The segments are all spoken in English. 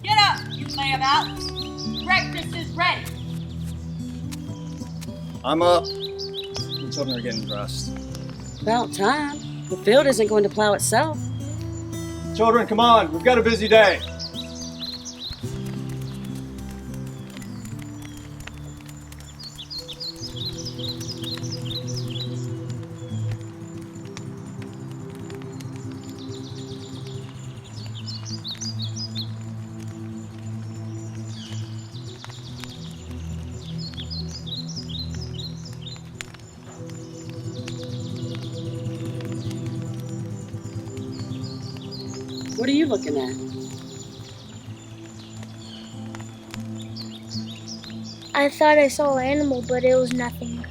Get up, you layabout. Breakfast is ready. I'm up. The children are getting dressed. About time. The field isn't going to plow itself. Children, come on. We've got a busy day. What are you looking at? I thought I saw an animal, but it was nothing.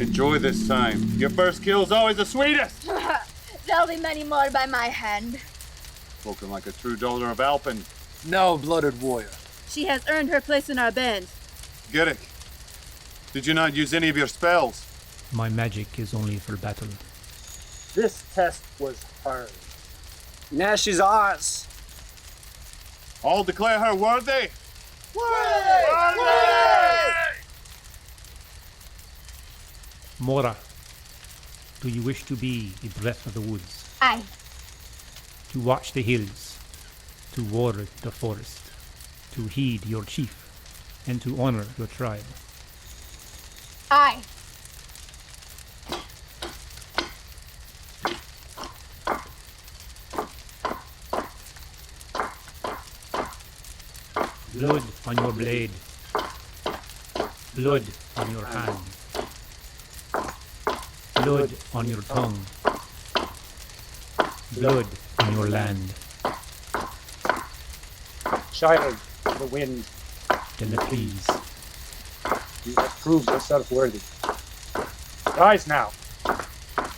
Enjoy this time. Your first kill's always the sweetest! There'll be many more by my hand. Spoken like a true daughter of Alpin. No, blooded warrior. She has earned her place in our band. Gerrick, did you not use any of your spells? My magic is only for battle. This test was hard. Now she's ours. All declare her worthy? Mora, do you wish to be a breath of the woods? Aye. To watch the hills, to ward the forest, to heed your chief, and to honor your tribe? Aye. Blood on your blade, blood on your hand, blood on your tongue, blood on your land. Child, the wind, Then the trees. you have proved yourself worthy. Rise now,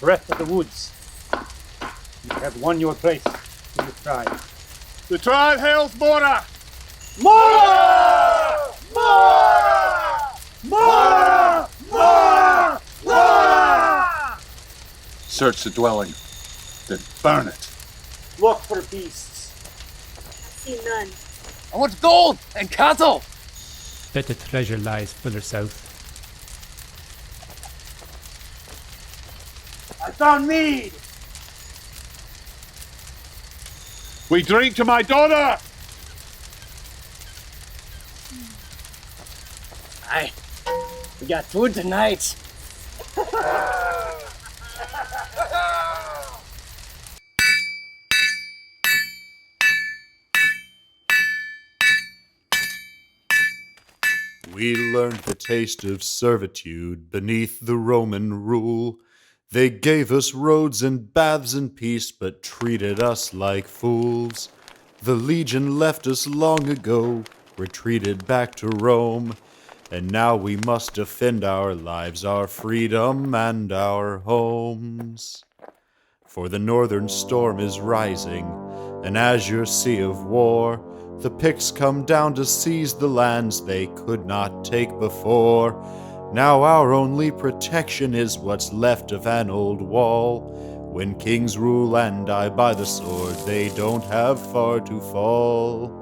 breath of the woods. You have won your place in the tribe. The tribe hails Mora! Mora! Mora! Mora! Mora! Mora! Search the dwelling, then burn it. Look for beasts. I see none. I want gold and cattle. Bet the treasure lies further south. I found mead. We drink to my daughter! Aye. We got food tonight. We learned the taste of servitude beneath the Roman rule. They gave us roads and baths and peace, but treated us like fools. The legion left us long ago, retreated back to Rome, and now we must defend our lives, our freedom, and our homes. for the northern storm is rising, an azure sea of war. The Picts come down to seize the lands they could not take before. Now our only protection is what's left of an old wall. When kings rule and die by the sword, they don't have far to fall.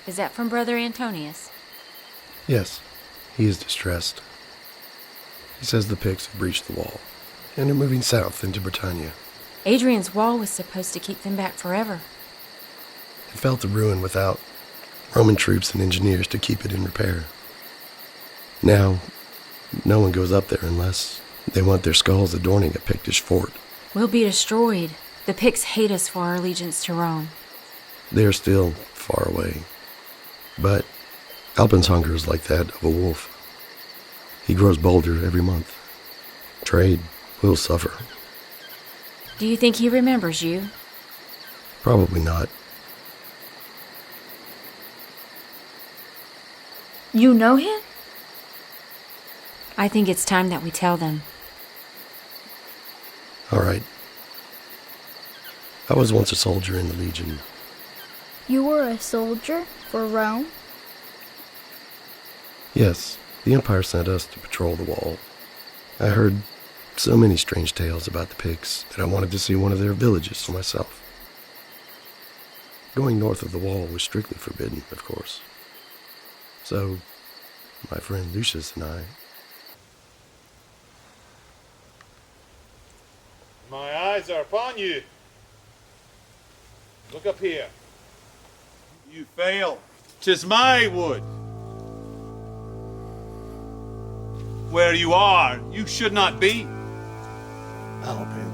Is that from Brother Antonius? Yes, he is distressed. He says the Picts have breached the wall and are moving south into Britannia. Hadrian's wall was supposed to keep them back forever. It fell to ruin without Roman troops and engineers to keep it in repair. Now, no one goes up there unless they want their skulls adorning a Pictish fort. We'll be destroyed. The Picts hate us for our allegiance to Rome. They are still far away. But Alpin's hunger is like that of a wolf. He grows bolder every month. Trade will suffer. Do you think he remembers you? Probably not. You know him? I think it's time that we tell them. All right. I was once a soldier in the Legion. You were a soldier for Rome? Yes, the Empire sent us to patrol the wall. I heard so many strange tales about the Picts that I wanted to see one of their villages for myself. Going north of the wall was strictly forbidden, of course. So, my friend Lucius and I... My eyes are upon you. Look up here. You fail. 'Tis my wood. Where you are, you should not be. Alpin.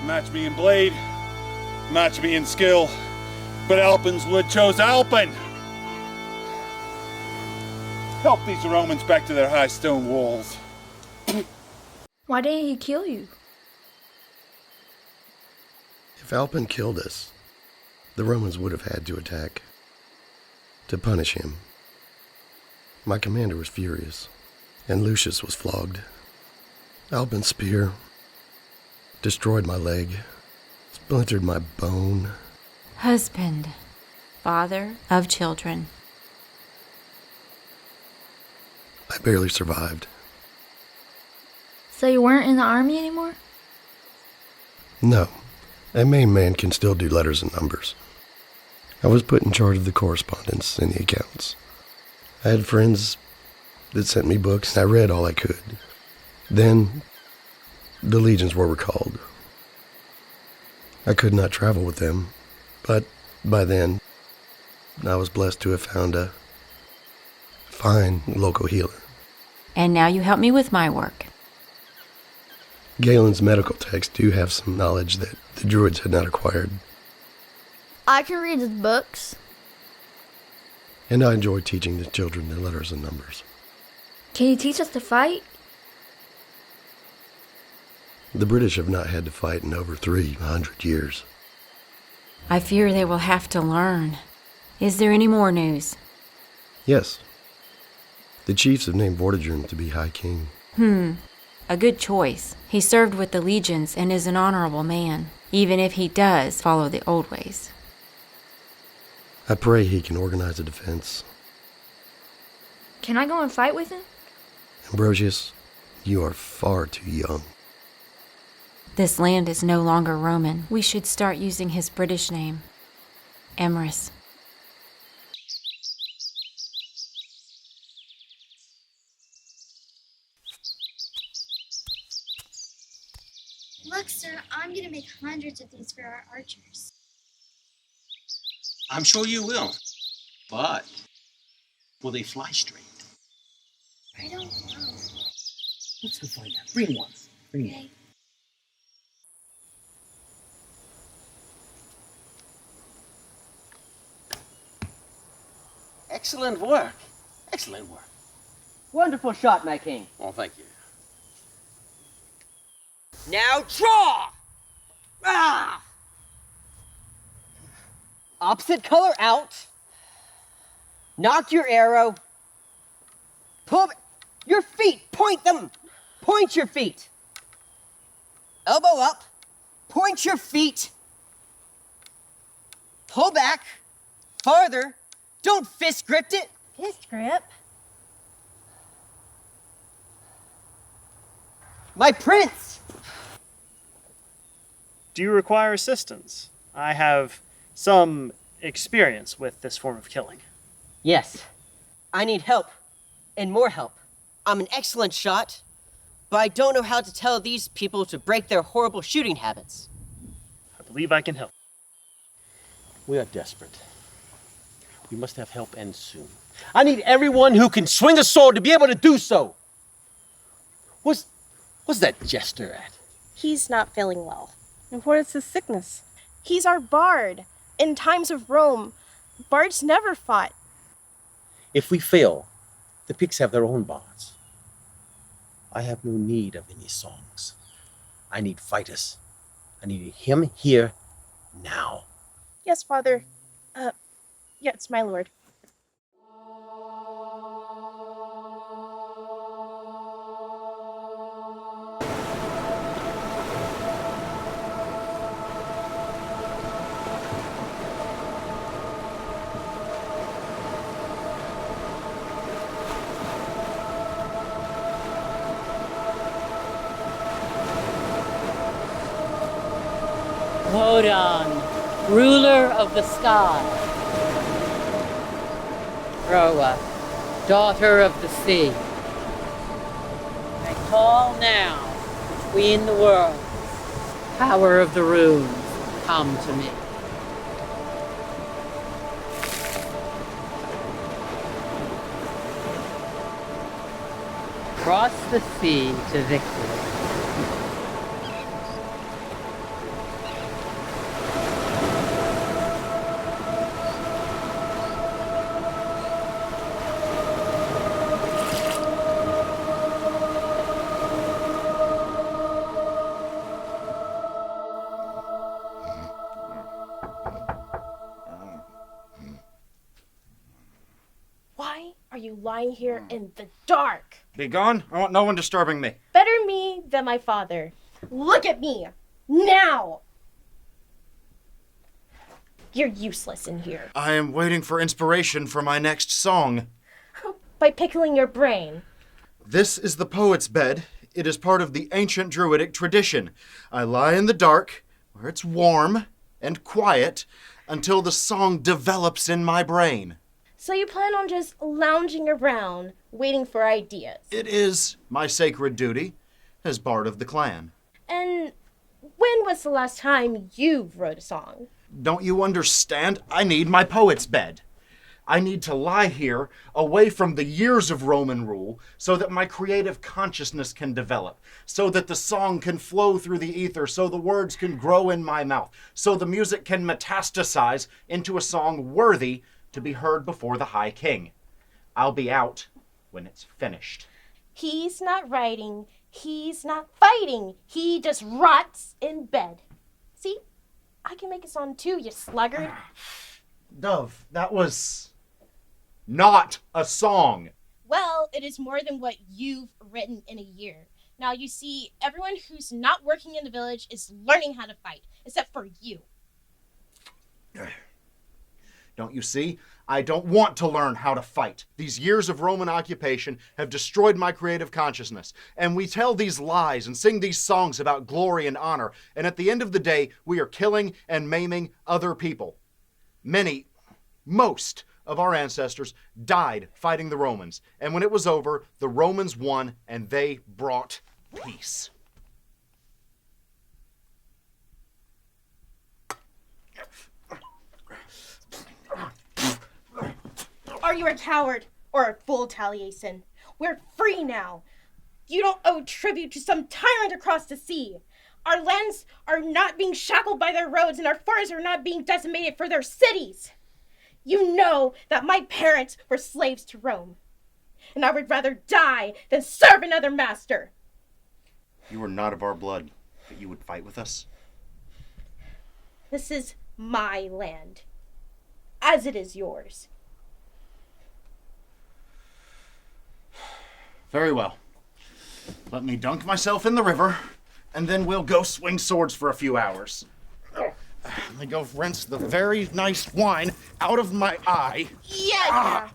Match me in blade, match me in skill, but Alpin's wood chose Alpin. Help these Romans back to their high stone walls. Why didn't he kill you? If Alpin killed us, the Romans would have had to attack. To punish him. My commander was furious, and Lucius was flogged. Alpin's spear destroyed my leg, splintered my bone. Husband, father of children. I barely survived. So you weren't in the army anymore? No, a Maine man can still do letters and numbers. I was put in charge of the correspondence and the accounts. I had friends that sent me books, and I read all I could. Then, the legions were recalled. I could not travel with them, but by then, I was blessed to have found a fine local healer. And now you help me with my work. Galen's medical texts do have some knowledge that the Druids had not acquired. I can read his books. And I enjoy teaching the children their letters and numbers. Can you teach us to fight? The British have not had to fight in over 300 years. I fear they will have to learn. Is there any more news? Yes. The chiefs have named Vortigern to be High King. A good choice. He served with the legions and is an honorable man, even if he does follow the old ways. I pray he can organize a defense. Can I go and fight with him? Ambrosius, you are far too young. This land is no longer Roman. We should start using his British name. Emrys. Look, sir, I'm gonna make hundreds of these for our archers. I'm sure you will. But will they fly straight? I don't know. Let's go find out. Bring one. Bring it. Excellent work. Excellent work. Wonderful shot, my king. Well, thank you. Now draw! Ah! Opposite color out. Knock your arrow. Pull your feet. Point them. Point your feet. Elbow up. Point your feet. Pull back. Farther. Don't fist grip it. Fist grip? My prince! Do you require assistance? I have some experience with this form of killing. Yes. I need help. And more help. I'm an excellent shot, but I don't know how to tell these people to break their horrible shooting habits. I believe I can help. We are desperate. We must have help, and soon. I need everyone who can swing a sword to be able to do so. What's that jester at? He's not feeling well. And what is his sickness? He's our bard. In times of Rome, bards never fought. If we fail, the Picts have their own bards. I have no need of any songs. I need fighters. I need him here, now. Yes, father. Yes, my lord. Wodan, ruler of the sky. Roa, daughter of the sea. I call now between the worlds. Power of the runes, come to me. Cross the sea to victory. Why are you lying here in the dark? Be gone. I want no one disturbing me. Better me than my father. Look at me! Now! You're useless in here. I am waiting for inspiration for my next song. By pickling your brain. This is the poet's bed. It is part of the ancient Druidic tradition. I lie in the dark, where it's warm and quiet, until the song develops in my brain. So you plan on just lounging around, waiting for ideas? It is my sacred duty as bard of the clan. And when was the last time you wrote a song? Don't you understand? I need my poet's bed. I need to lie here, away from the years of Roman rule, so that my creative consciousness can develop, so that the song can flow through the ether, so the words can grow in my mouth, so the music can metastasize into a song worthy to be heard before the High King. I'll be out when it's finished. He's not writing. He's not fighting. He just rots in bed. See? I can make a song too, you sluggard. Dove, that was not a song. Well, it is more than what you've written in a year. Now, you see, everyone who's not working in the village is learning how to fight, except for you. Don't you see? I don't want to learn how to fight. These years of Roman occupation have destroyed my creative consciousness. And we tell these lies and sing these songs about glory and honor. And at the end of the day, we are killing and maiming other people. Most of our ancestors died fighting the Romans. And when it was over, the Romans won and they brought peace. Are you a coward or a fool, Taliesin? We're free now. You don't owe tribute to some tyrant across the sea. Our lands are not being shackled by their roads, and our forests are not being decimated for their cities. You know that my parents were slaves to Rome, and I would rather die than serve another master. You are not of our blood, but you would fight with us? This is my land, as it is yours. Very well. Let me dunk myself in the river, and then we'll go swing swords for a few hours. Let me go rinse the very nice wine out of my eye. Yeah.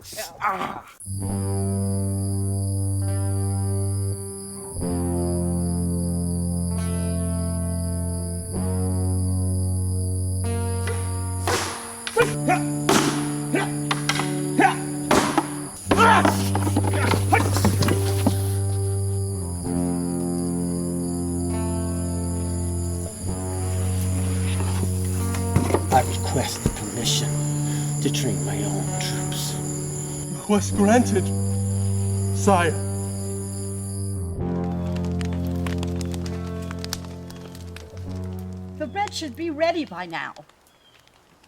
I request the permission to train my own troops. Request granted, sire. The bread should be ready by now.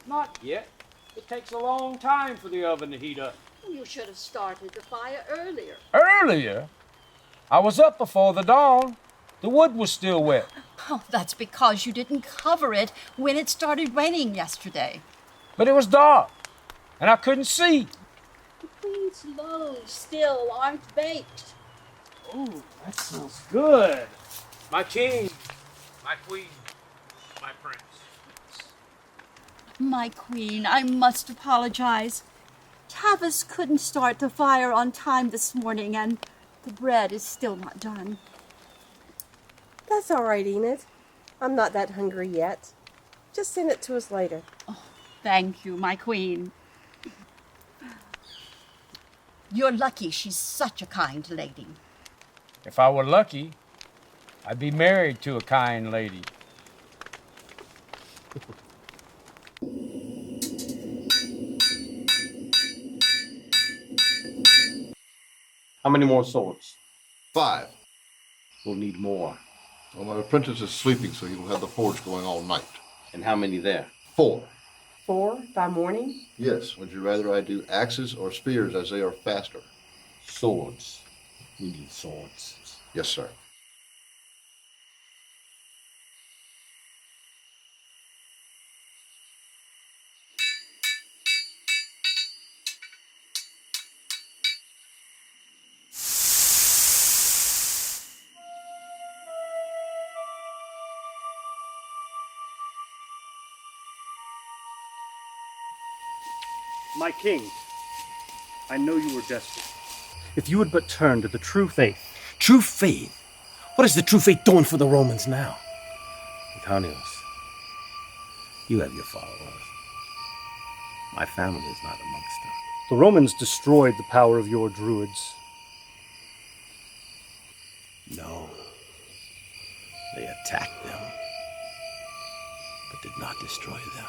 Not yet. It takes a long time for the oven to heat up. You should have started the fire earlier. Earlier? I was up before the dawn. The wood was still wet. Oh, that's because you didn't cover it when it started raining yesterday. But it was dark, and I couldn't see. The queen's loaves still aren't baked. Ooh, that smells good. My king, my queen, my prince. My queen, I must apologize. Tavis couldn't start the fire on time this morning, and the bread is still not done. That's all right, Enid. I'm not that hungry yet. Just send it to us later. Oh, thank you, my queen. You're lucky she's such a kind lady. If I were lucky, I'd be married to a kind lady. How many more swords? 5. We'll need more. Well, my apprentice is sleeping, so he'll have the forge going all night. And how many there? 4. 4 by morning? Yes. Would you rather I do axes or spears, as they are faster? Swords. We need swords. Yes, sir. My king, I know you were desperate. If you would but turn to the true faith. True faith? What is the true faith doing for the Romans now? Antonius, you have your followers. My family is not amongst them. The Romans destroyed the power of your druids. No. They attacked them, but did not destroy them.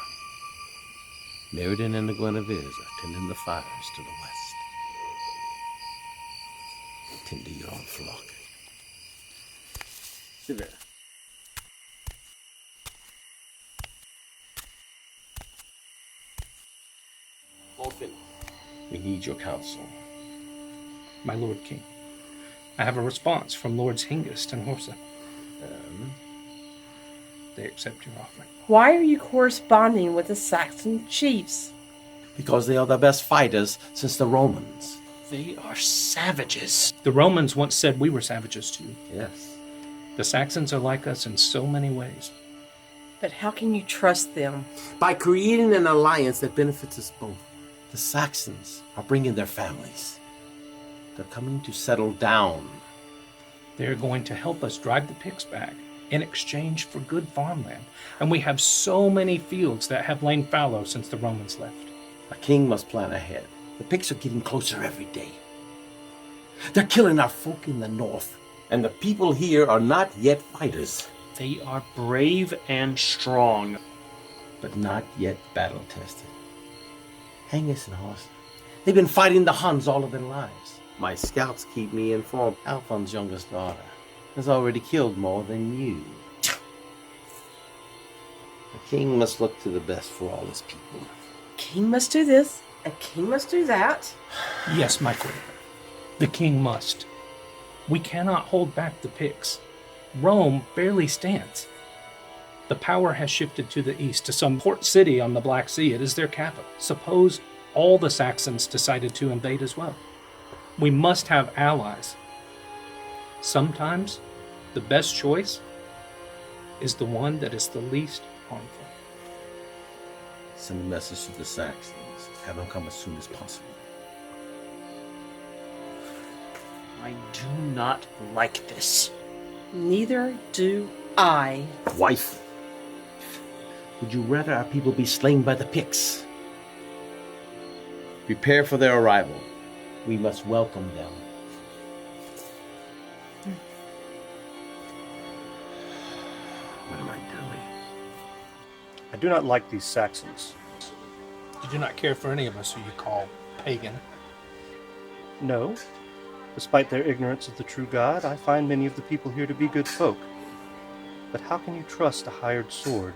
Meriden and the Guineveres are tending the fires to the west. Tend to your own flock. Severe. Both finished. We need your counsel. My Lord King, I have a response from Lords Hengist and Horsa. They accept your offering. Why are you corresponding with the Saxon chiefs? Because they are the best fighters since the Romans. They are savages. The Romans once said we were savages too. Yes. The Saxons are like us in so many ways. But how can you trust them? By creating an alliance that benefits us both. The Saxons are bringing their families. They're coming to settle down. They're going to help us drive the Picts back in exchange for good farmland. And we have so many fields that have lain fallow since the Romans left. A king must plan ahead. The Picts are getting closer every day. They're killing our folk in the north. And the people here are not yet fighters. They are brave and strong. But not yet battle-tested. Hengist and Horsa. They've been fighting the Huns all of their lives. My scouts keep me informed. Alfon's youngest daughter has already killed more than you. The king must look to the best for all his people. King must do this, a king must do that. Yes, my queen. The king must. We cannot hold back the Picts. Rome barely stands. The power has shifted to the east, to some port city on the Black Sea. It is their capital. Suppose all the Saxons decided to invade as well. We must have allies. Sometimes the best choice is the one that is the least harmful. Send a message to the Saxons. Have them come as soon as possible. I do not like this. Neither do I. Wife, would you rather our people be slain by the Picts? Prepare for their arrival. We must welcome them. What am I doing? I do not like these Saxons. You do not care for any of us who you call pagan. No. Despite their ignorance of the true God, I find many of the people here to be good folk. But how can you trust a hired sword?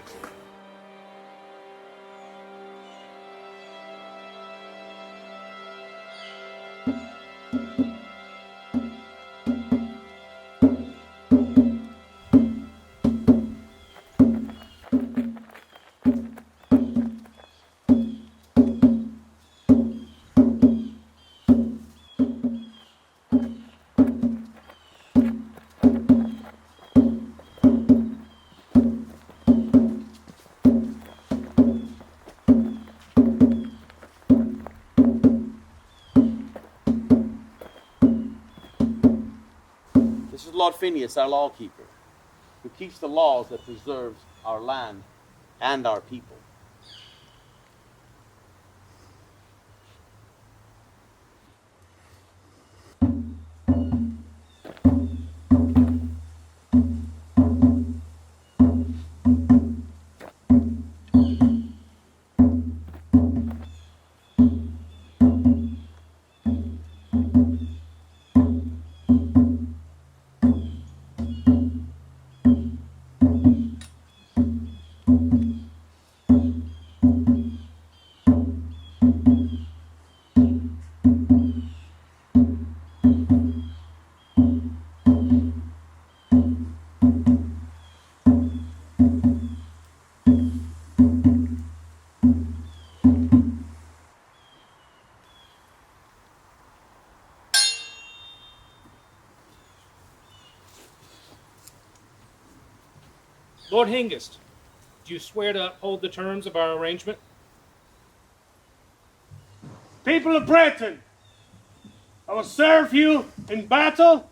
This is Lord Phineas, our lawkeeper, who keeps the laws that preserves our land and our people. Lord Hengist, do you swear to uphold the terms of our arrangement? People of Britain, I will serve you in battle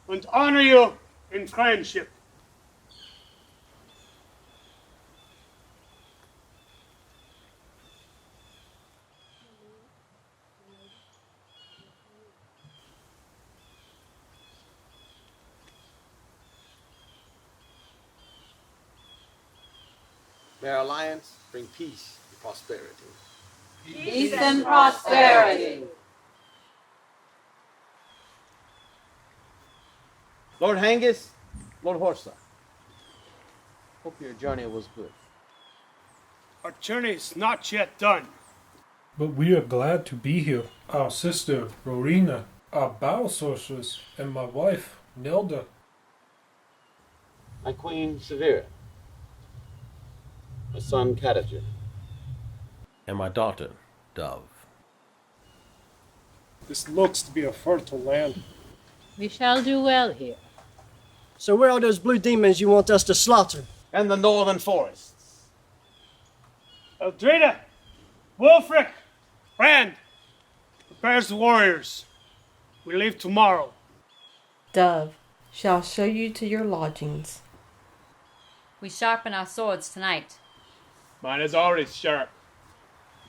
and honor you in friendship. May our alliance bring peace and prosperity. Peace and prosperity. Lord Hengist, Lord Horsa, hope your journey was good. Our journey is not yet done. But we are glad to be here. Our sister, Rowena, our battle sorceress, and my wife, Nelda. My queen, Severa. My son, Hadrian. And my daughter, Dove. This looks to be a fertile land. We shall do well here. So where are those blue demons you want us to slaughter? And the northern forests. Eldreda, Wolfric, Rand, prepares the warriors. We leave tomorrow. Dove shall show you to your lodgings. We sharpen our swords tonight. Mine is already sharp.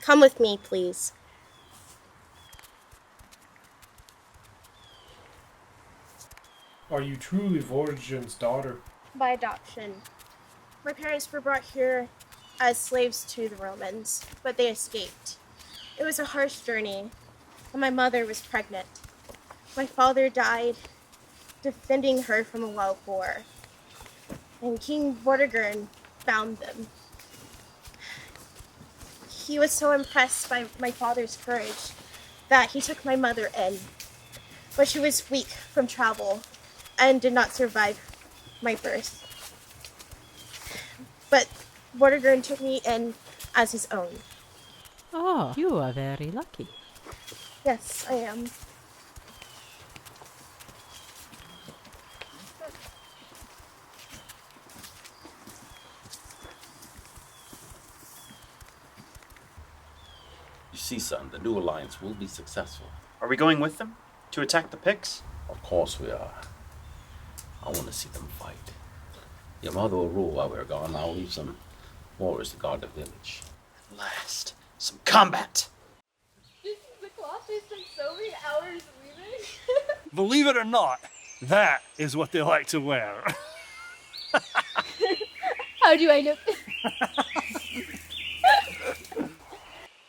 Come with me, please. Are you truly Vortigern's daughter? By adoption. My parents were brought here as slaves to the Romans, but they escaped. It was a harsh journey, and my mother was pregnant. My father died defending her from a wild boar, and King Vortigern found them. He was so impressed by my father's courage that he took my mother in, but she was weak from travel and did not survive my birth. But Vortigern took me in as his own. Oh, you are very lucky. Yes, I am. You see, son, the new alliance will be successful. Are we going with them? To attack the Picts? Of course we are. I want to see them fight. Your mother will rule while we're gone. I'll leave some warriors to guard the village. At last, some combat! This is the cloth they spent so many hours weaving. Believe it or not, that is what they like to wear. How do I know?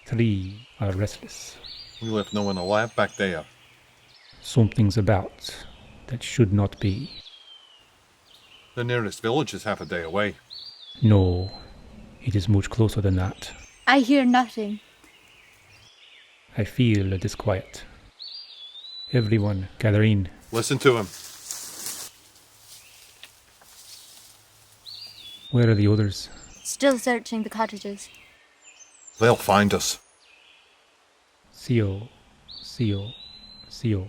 Three are restless. We left no one alive back there. Something's about that should not be. The nearest village is half a day away. No, it is much closer than that. I hear nothing. I feel a disquiet. Everyone, gather in. Listen to him. Where are the others? Still searching the cottages. They'll find us. Seal, seal, seal.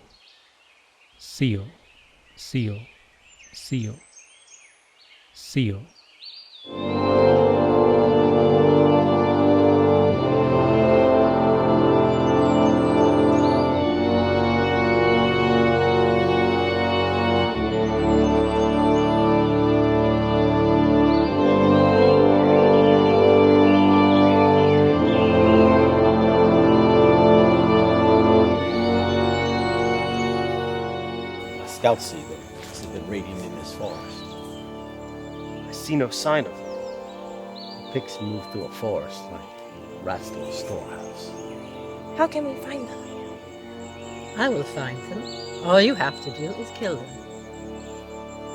Seal, seal, seal, seal. Scout seagull has been raiding in this forest. I see no sign of them. The Picts move through a forest like rats through a storehouse. How can we find them? I will find them. All you have to do is kill them.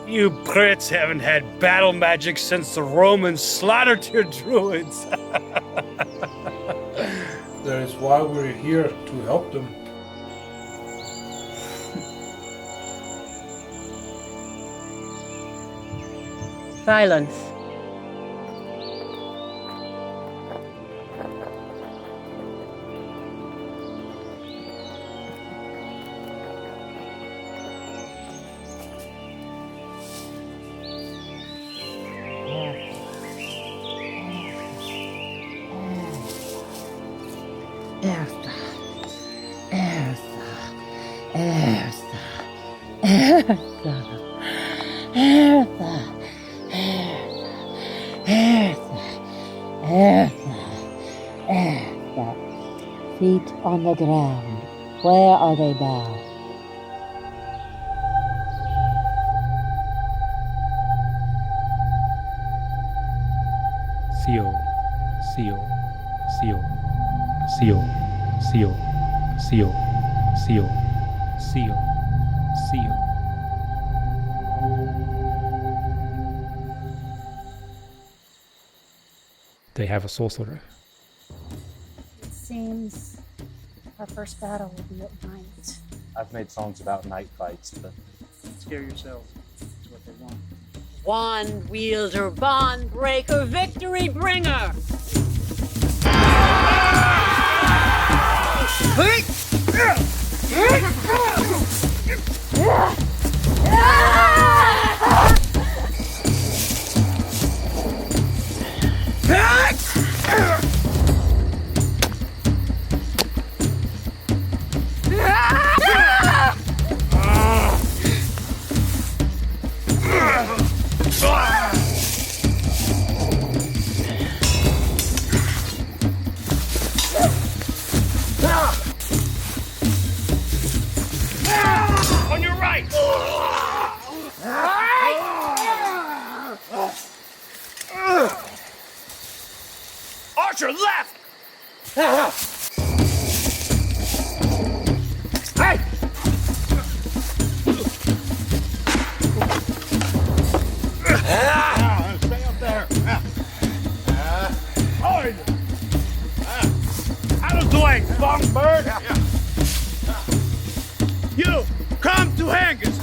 You Brits haven't had battle magic since the Romans slaughtered your druids. That is why we're here, to help them. Silence. Eartha. Feet on the ground. Where are they bound? Seal, seal, seal, seal, seal, seal, seal, seal, seal. They have a sorcerer. seems our first battle will be at night. I've made songs about night fights, but scare yourselves. That's what they want. Wand wielder, bond breaker, victory bringer. On your right! Archer, left! Hey! Stay up there. Out of the way, songbird! You, come to Angus!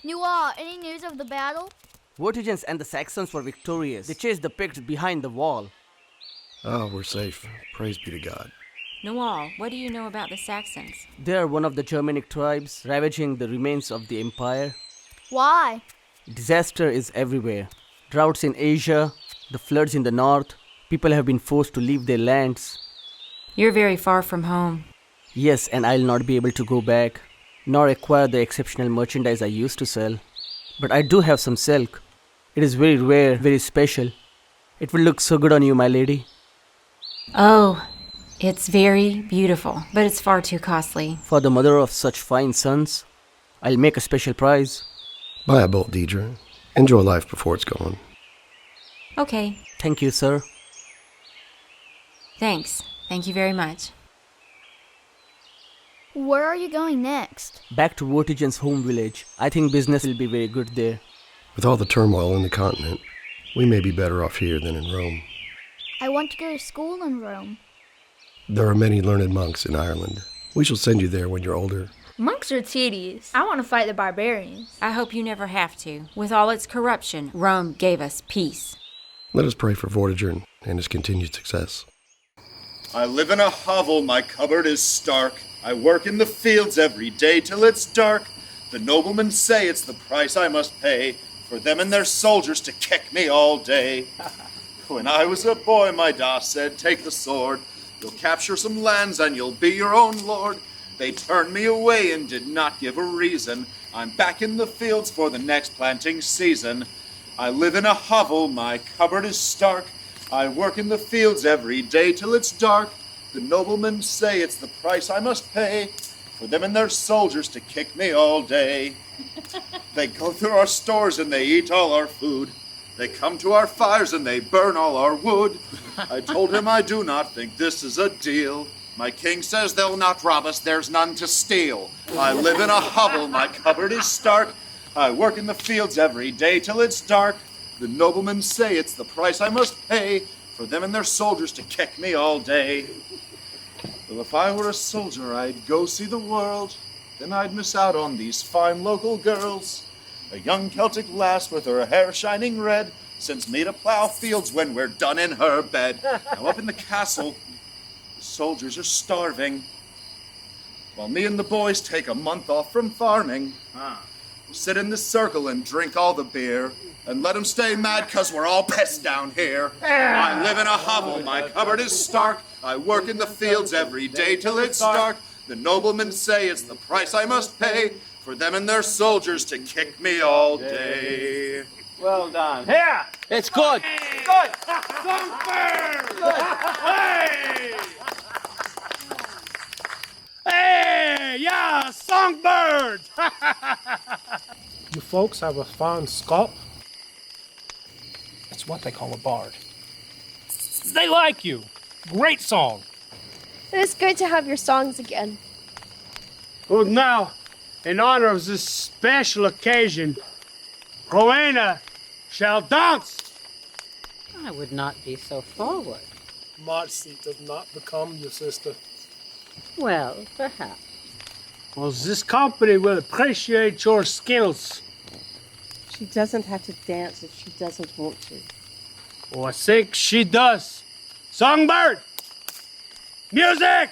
Noel, any news of the battle? Vortigern and the Saxons were victorious. They chased the Picts behind the wall. Oh, we're safe. Praise be to God. Noel, what do you know about the Saxons? They are one of the Germanic tribes, ravaging the remains of the empire. Why? Disaster is everywhere. Droughts in Asia, the floods in the north. People have been forced to leave their lands. You're very far from home. Yes, and I'll not be able to go back, nor acquire the exceptional merchandise I used to sell. But I do have some silk. It is very rare, very special. It will look so good on you, my lady. Oh, it's very beautiful, but it's far too costly. For the mother of such fine sons, I'll make a special prize. Buy a bolt, Deidre. Enjoy life before it's gone. Okay. Thank you, sir. Thanks. Thank you very much. Where are you going next? Back to Vortigern's home village. I think business will be very good there. With all the turmoil in the continent, we may be better off here than in Rome. I want to go to school in Rome. There are many learned monks in Ireland. We shall send you there when you're older. Monks are tedious. I want to fight the barbarians. I hope you never have to. With all its corruption, Rome gave us peace. Let us pray for Vortigern and his continued success. I live in a hovel, my cupboard is stark. I work in the fields every day till it's dark. The noblemen say it's the price I must pay for them and their soldiers to kick me all day. When I was a boy, my da said, take the sword. You'll capture some lands and you'll be your own lord. They turned me away and did not give a reason. I'm back in the fields for the next planting season. I live in a hovel, my cupboard is stark. I work in the fields every day till it's dark. The noblemen say it's the price I must pay for them and their soldiers to kick me all day. They go through our stores and they eat all our food. They come to our fires and they burn all our wood. I told him I do not think this is a deal. My king says they'll not rob us, there's none to steal. I live in a hovel, my cupboard is stark. I work in the fields every day till it's dark. The noblemen say it's the price I must pay for them and their soldiers to kick me all day. Well, if I were a soldier, I'd go see the world. Then I'd miss out on these fine local girls. A young Celtic lass with her hair shining red sends me to plow fields when we're done in her bed. Now up in the castle, the soldiers are starving, while me and the boys take a month off from farming. We'll sit in the circle and drink all the beer, and let 'em stay mad 'cause we're all pissed down here. I live in a hovel, my cupboard is stark. I work in the fields every day till it's dark. The noblemen say it's the price I must pay for them and their soldiers to kick me all day. Well done. Here! It's good. Good! Hey! Hey, yeah, songbird! You folks have a fine scalp? It's what they call a bard. They like you. Great song. It is good to have your songs again. Well, now, in honor of this special occasion, Rowena shall dance. I would not be so forward. Modesty does not become your sister. Well, perhaps. Well, this company will appreciate your skills. She doesn't have to dance if she doesn't want to. Oh, I think she does. Songbird! Music!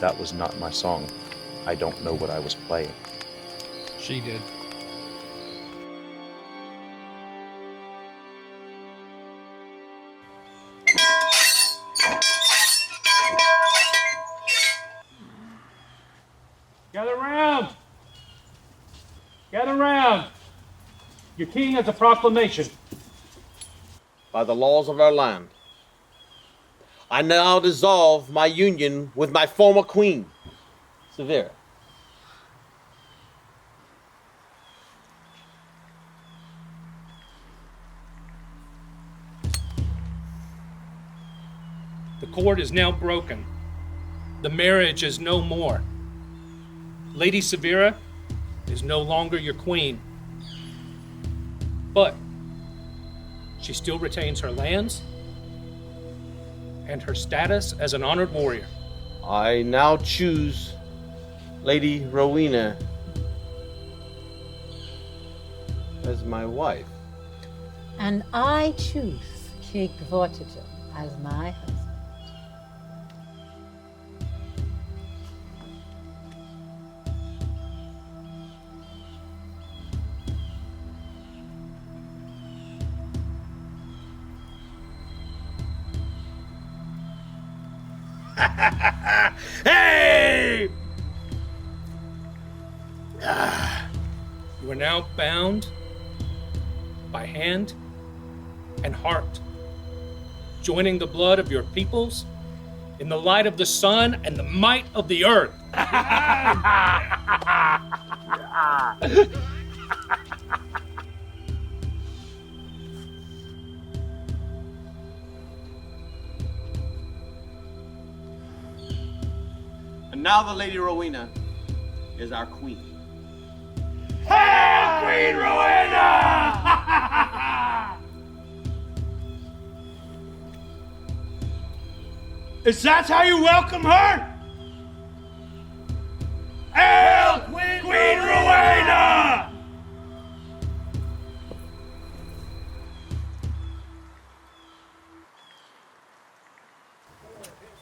That was not my song. I don't know what I was playing. She did. Gather round! Gather round! Your king has a proclamation. By the laws of our land, I now dissolve my union with my former queen, Severa. The cord is now broken. The marriage is no more. Lady Severa is no longer your queen. But she still retains her lands and her status as an honored warrior. I now choose Lady Rowena as my wife. And I choose King Vortigern as my husband. Hey! You are now bound by hand and heart, joining the blood of your peoples in the light of the sun and the might of the earth. And now the Lady Rowena is our queen. Hail, Queen Rowena! Is that how you welcome her? Hail, Queen Rowena!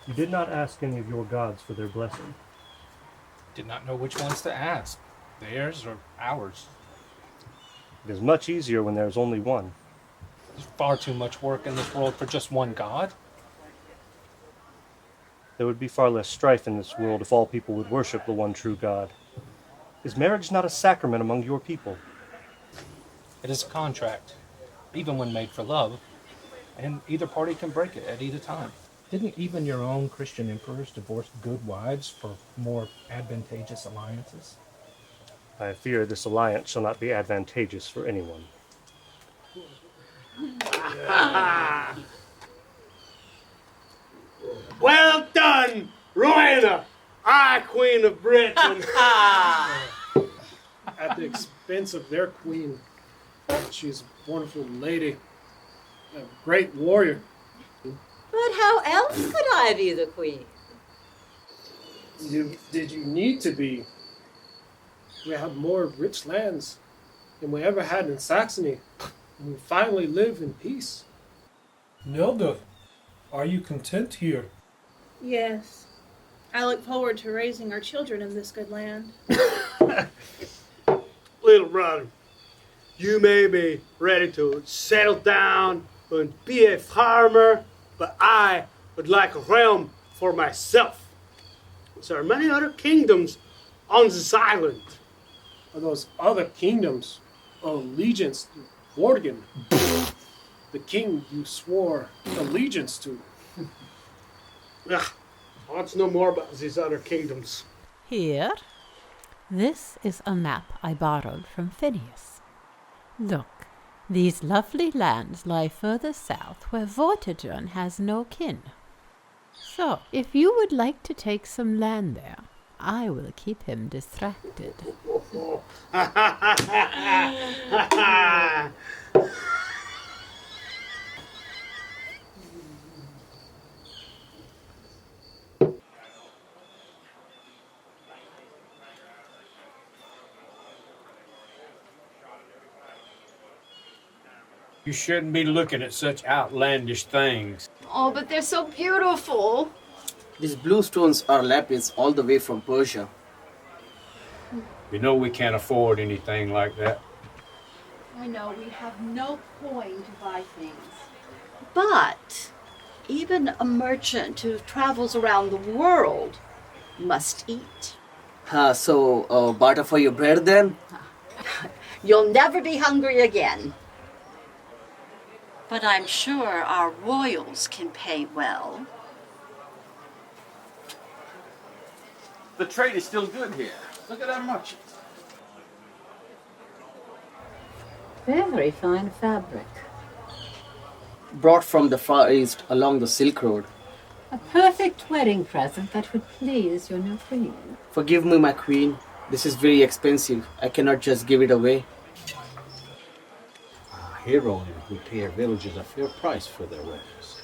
You did not ask any of your gods for their blessing. Did not know which ones to ask, theirs or ours. It is much easier when there is only one. There's far too much work in this world for just one god. There would be far less strife in this world if all people would worship the one true God. Is marriage not a sacrament among your people? It is a contract, even when made for love, and either party can break it at either time. Didn't even your own Christian emperors divorce good wives for more advantageous alliances? I fear this alliance shall not be advantageous for anyone. Well done, Rowena, I, Queen of Britain. At the expense of their queen. She's a wonderful lady, a great warrior. But how else could I be the queen? Did you need to be? We have more rich lands than we ever had in Saxony, and we finally live in peace. Nilda, are you content here? Yes. I look forward to raising our children in this good land. Little brother, you may be ready to settle down and be a farmer, but I would like a realm for myself. There are many other kingdoms on this island. Are those other kingdoms allegiance to Vortigern, the king you swore allegiance to? Let's know more about these other kingdoms. Here, this is a map I borrowed from Phineas. Look, these lovely lands lie further south where Vortigern has no kin. So, if you would like to take some land there, I will keep him distracted. You shouldn't be looking at such outlandish things. Oh, but they're so beautiful. These blue stones are lapis all the way from Persia. You know we can't afford anything like that. I know we have no coin to buy things. But even a merchant who travels around the world must eat. So barter for your bread then? You'll never be hungry again. But I'm sure our royals can pay well. The trade is still good here. Look at that merchant. Very fine fabric. Brought from the Far East along the Silk Road. A perfect wedding present that would please your new queen. Forgive me, my queen. This is very expensive. I cannot just give it away. Heroes would pay our villagers a fair price for their wares.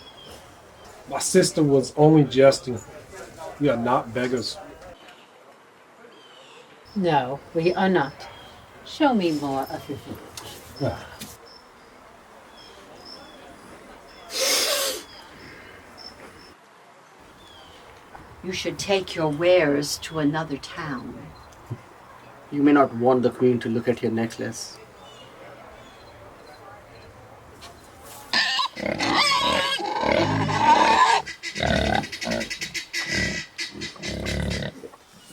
My sister was only jesting. We are not beggars. No, we are not. Show me more of your village. You should take your wares to another town. You may not want the queen to look at your necklace.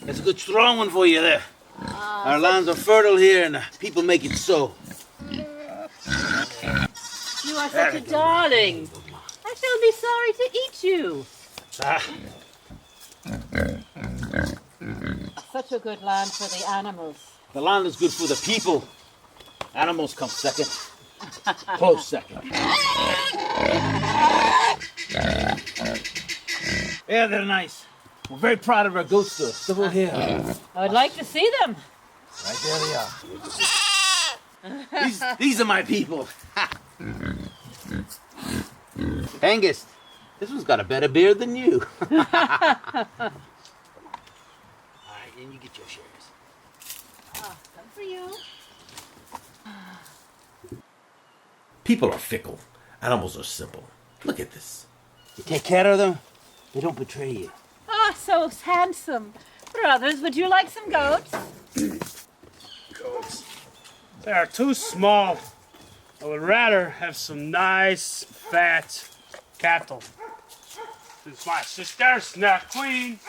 That's a good strong one for you there. Our lands are fertile here and the people make it so. You are such a darling. I shall be sorry to eat you. Such a good land for the animals. The land is good for the people. Animals come second. Close second. Yeah, they're nice. We're very proud of our goats, though. Still here. I would like to see them. Right there they are. These are my people. Angus, this one's got a better beard than you. All right, and you get your shares. Come for you. People are fickle. Animals are simple. Look at this. You take care of them, they don't betray you. Ah, so handsome. Brothers, would you like some goats? Goats. They are too small. I would rather have some nice, fat cattle. Since my sister's not queen,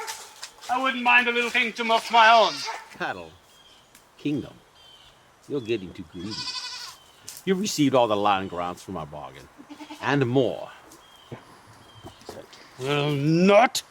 I wouldn't mind a little kingdom of my own. Cattle. Kingdom. You're getting too greedy. You received all the land grants from our bargain. And more. Will not.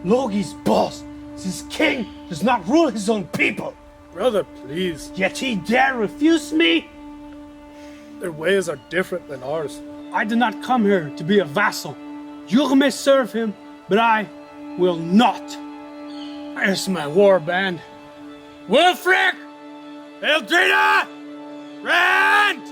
Logi's boss, since king does not rule his own people. Brother, please. Yet he dare refuse me? Their ways are different than ours. I did not come here to be a vassal. You may serve him, but I will not. Here's my war band. Wilfric! Eldrina! Rand!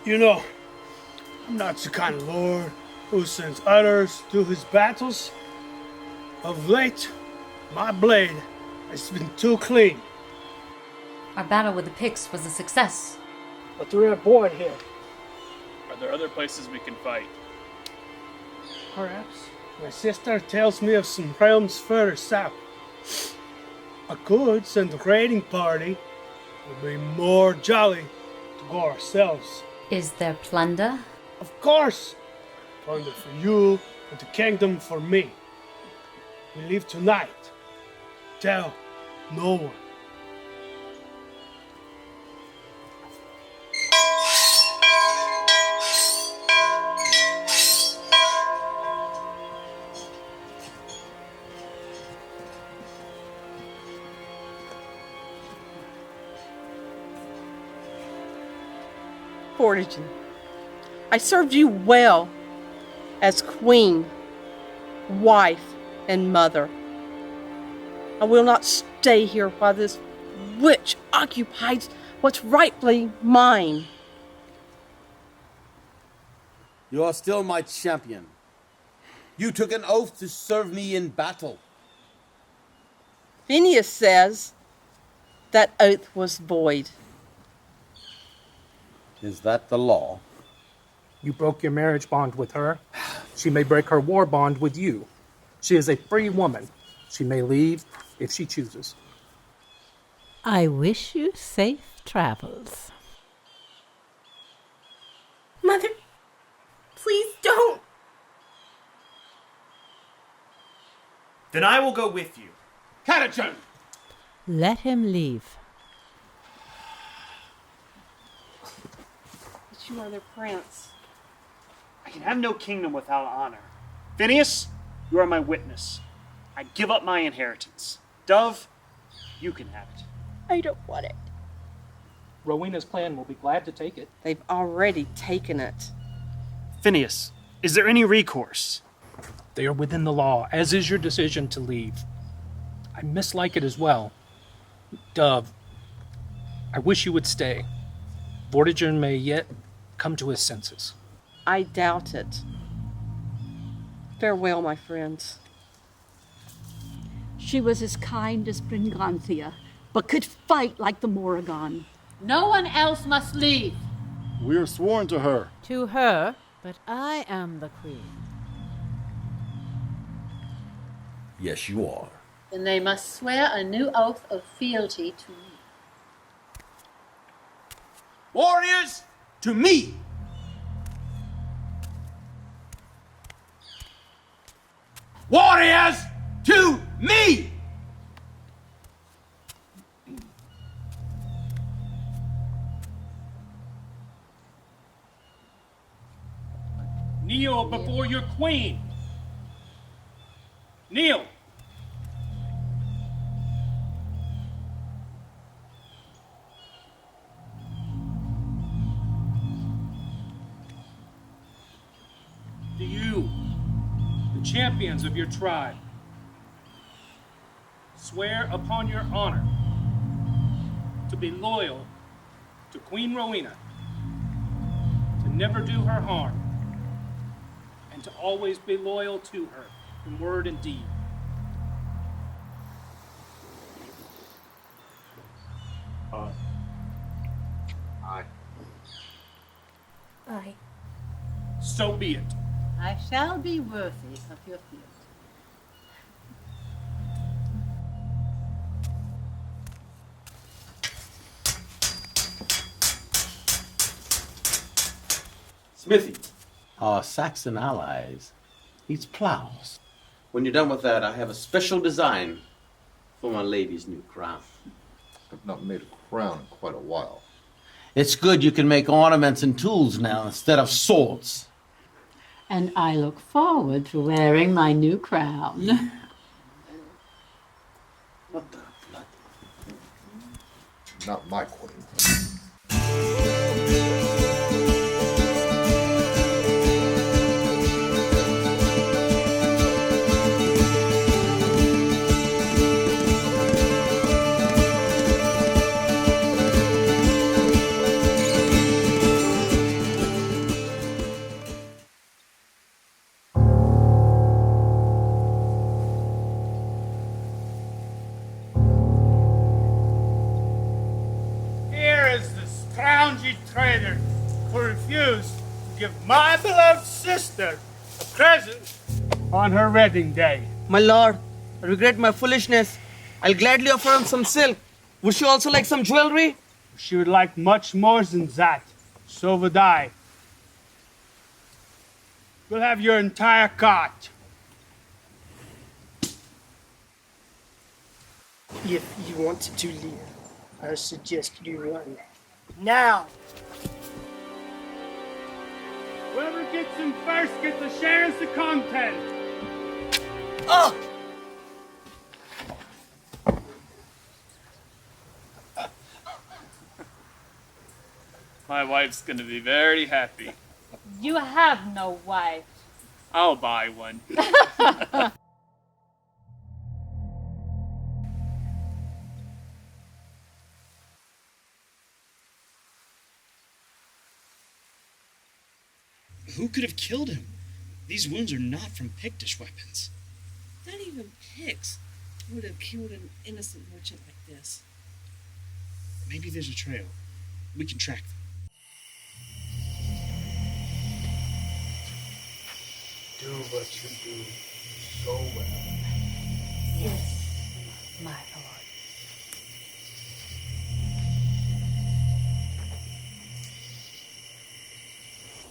You know, I'm not the kind of lord who sends others to his battles. Of late, my blade has been too clean. Our battle with the Picts was a success. But we are born here. Are there other places we can fight? Perhaps. My sister tells me of some realms further south. I could send a raiding party. It would be more jolly to go ourselves. Is there plunder? Of course! Plunder for you and the kingdom for me. We leave tonight. Tell no one. Vortigern, I served you well as queen, wife, and mother. I will not stay here while this witch occupies what's rightfully mine. You are still my champion. You took an oath to serve me in battle. Phineas says that oath was void. Is that the law? You broke your marriage bond with her. She may break her war bond with you. She is a free woman. She may leave if she chooses. I wish you safe travels. Mother, please don't. Then I will go with you. Hadrian! Let him leave. But you are their prince. I can have no kingdom without honor. Phineas, you are my witness. I give up my inheritance. Dove, you can have it. I don't want it. Rowena's clan will be glad to take it. They've already taken it. Phineas, is there any recourse? They are within the law, as is your decision to leave. I mislike it as well. Dove, I wish you would stay. Vortigern may yet come to his senses. I doubt it. Farewell, my friends. She was as kind as Britannia, but could fight like the Morrigan. No one else must leave. We're sworn to her. To her, but I am the queen. Yes, you are. Then they must swear a new oath of fealty to me. Warriors, to me! Warriors, to me! Kneel before your queen. Kneel. Do you, the champions of your tribe, swear upon your honor to be loyal to Queen Rowena, to never do her harm, and to always be loyal to her in word and deed? Aye. Aye. So be it. I shall be worthy of your fealty. Smithy, our Saxon allies, needs plows. When you're done with that, I have a special design for my lady's new crown. I've not made a crown in quite a while. It's good you can make ornaments and tools now instead of swords. And I look forward to wearing my new crown. What the blood? Not my queen. Here is the scroungy traitor who refused to give my beloved sister a present on her wedding day. My lord, I regret my foolishness. I'll gladly offer him some silk. Would she also like some jewelry? She would like much more than that. So would I. We'll have your entire cart. If you want to live, I suggest you run. Now! Whoever gets him first gets a share of the content. Oh! My wife's gonna be very happy. You have no wife. I'll buy one. Who could have killed him? These wounds are not from Pictish weapons. Not even Picts would have killed an innocent merchant like this. Maybe there's a trail. We can track them. Do what you do so well. Yes, my lord.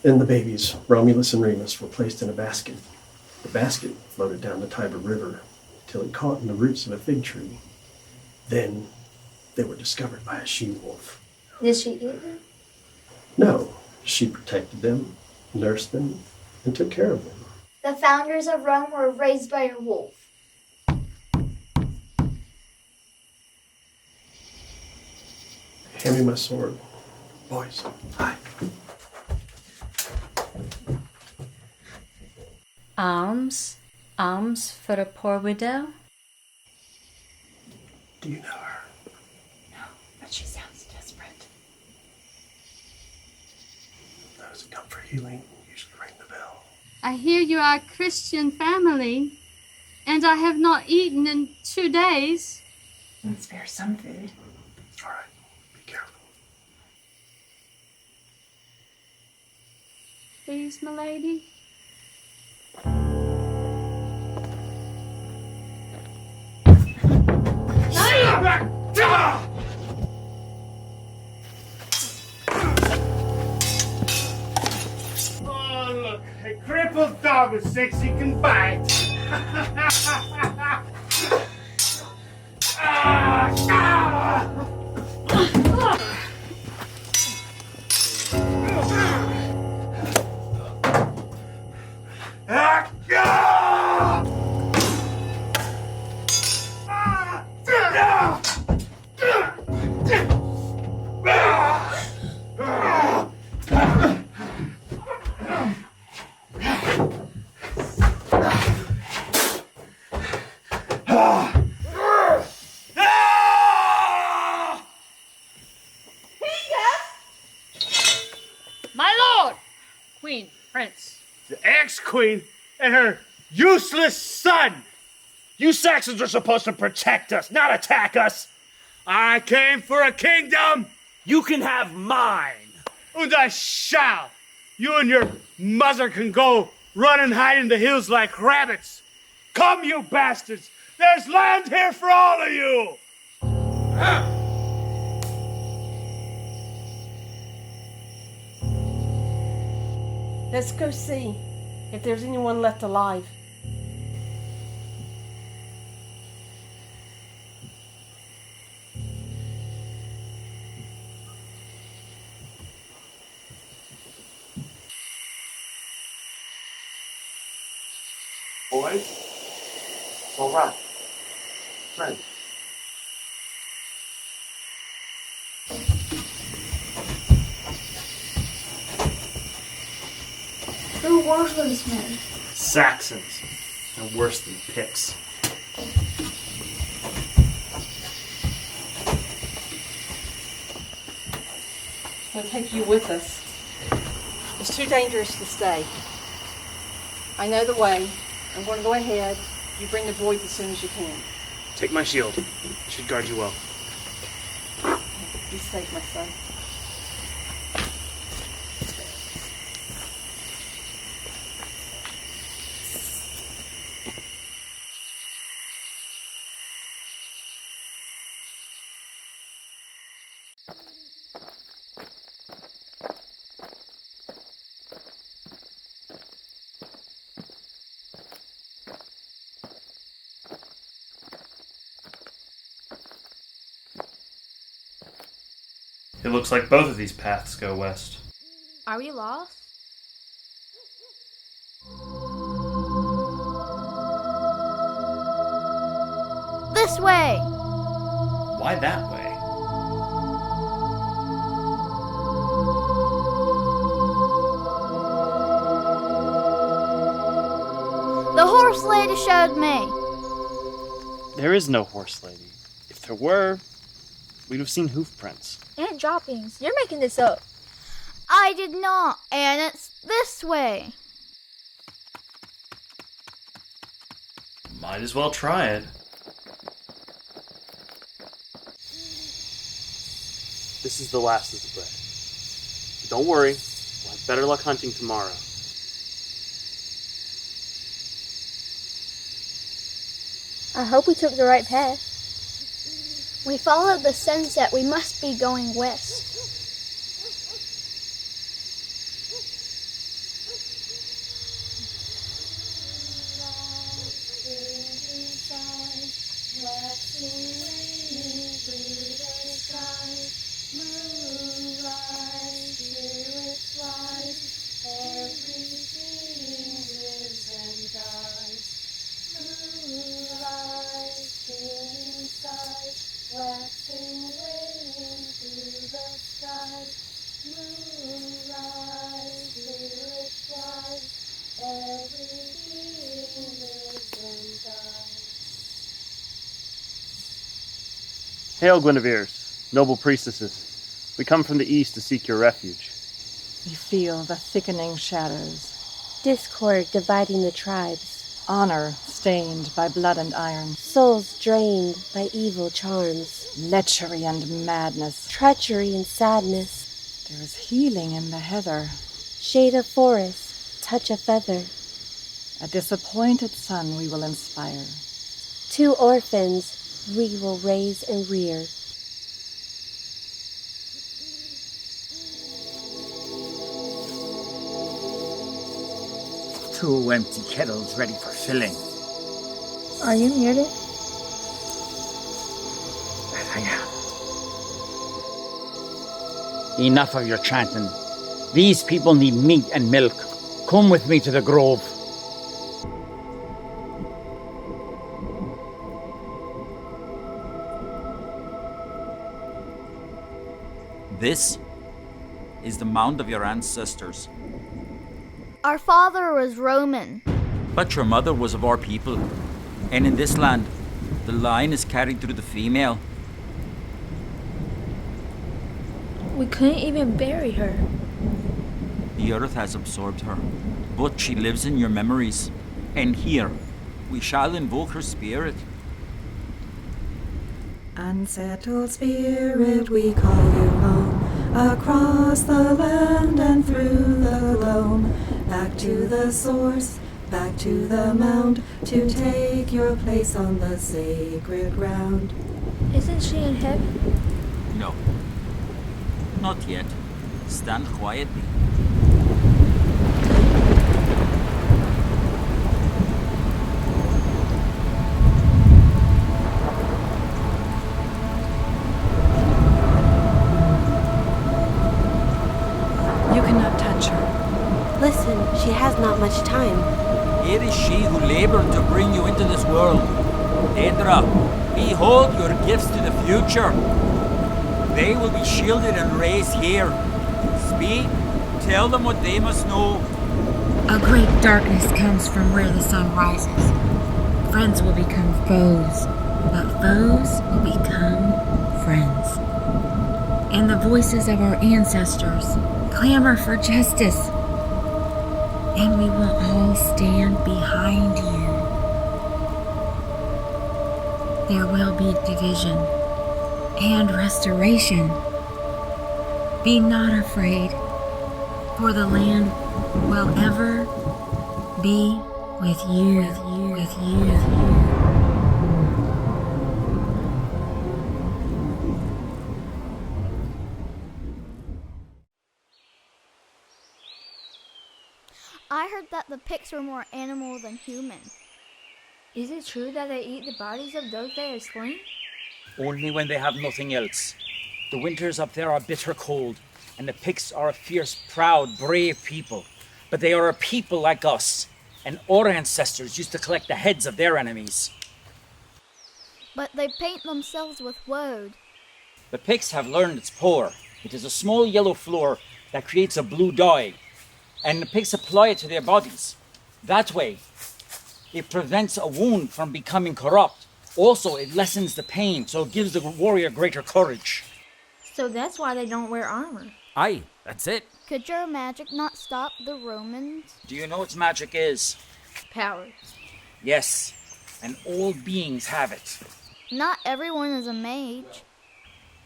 Then the babies, Romulus and Remus, were placed in a basket. The basket floated down the Tiber River till it caught in the roots of a fig tree. Then they were discovered by a she-wolf. Did she eat them? No, she protected them, nursed them, and took care of them. The founders of Rome were raised by a wolf. Hand me my sword. Boys, hi. Alms? Alms for a poor widow? Do you know her? No, but she sounds desperate. Those that come for healing usually ring the bell. I hear you are a Christian family, and I have not eaten in 2 days. Let's spare some food. All right, be careful. Please, milady. Oh, look, a crippled dog with 6 he can bite. My lord! Queen, prince. The ex-queen and her useless son. You Saxons are supposed to protect us, not attack us. I came for a kingdom. You can have mine. And I shall. You and your mother can go run and hide in the hills like rabbits. Come, you bastards. There's land here for all of you. Let's go see if there's anyone left alive. Boys, it's all right. Friend. Who were those men? Saxons, and worse than Picts. We'll take you with us. It's too dangerous to stay. I know the way. I'm going to go ahead. You bring the boys as soon as you can. Take my shield. It should guard you well. Be safe, my son. It looks like both of these paths go west. Are we lost? This way! Why that way? The horse lady showed me. There is no horse lady. If there were, we'd have seen hoof prints. And droppings. You're making this up. I did not, and it's this way. Might as well try it. This is the last of the bread. Don't worry, we'll have better luck hunting tomorrow. I hope we took the right path. We followed the sunset. We must be going west. Hail, Guinevere's, noble priestesses. We come from the east to seek your refuge. We feel the thickening shadows. Discord dividing the tribes. Honor stained by blood and iron. Souls drained by evil charms. Lechery and madness. Treachery and sadness. There is healing in the heather. Shade of forest, touch of feather. A disappointed son we will inspire. 2 orphans we will raise and rear. Two empty kettles ready for filling. Are you muted? That I am. Enough of your chanting. These people need meat and milk. Come with me to the grove. This is the mound of your ancestors. Our father was Roman. But your mother was of our people. And in this land, the line is carried through the female. We couldn't even bury her. The earth has absorbed her, but she lives in your memories. And here, we shall invoke her spirit. Unsettled spirit, we call you home, across the land and through the gloam, back to the source, back to the mound, to take your place on the sacred ground. Isn't she in heaven? No. Not yet. Stand quietly. Listen, she has not much time. It is she who labored to bring you into this world. Dedra, behold your gifts to the future. They will be shielded and raised here. Speak, tell them what they must know. A great darkness comes from where the sun rises. Friends will become foes, but foes will become friends. And the voices of our ancestors clamor for justice. And we will all stand behind you. There will be division and restoration. Be not afraid, for the land will ever be with you, with you. I heard that the Picts were more animal than human. Is it true that they eat the bodies of those they have slain? Only when they have nothing else. The winters up there are bitter cold, and the Picts are a fierce, proud, brave people. But they are a people like us, and our ancestors used to collect the heads of their enemies. But they paint themselves with woad. The Picts have learned its power. It is a small yellow floor that creates a blue dye, and the Picts apply it to their bodies. That way, it prevents a wound from becoming corrupt. Also, it lessens the pain, so it gives the warrior greater courage. So that's why they don't wear armor. Aye, that's it. Could your magic not stop the Romans? Do you know what magic is? Power. Yes, and all beings have it. Not everyone is a mage.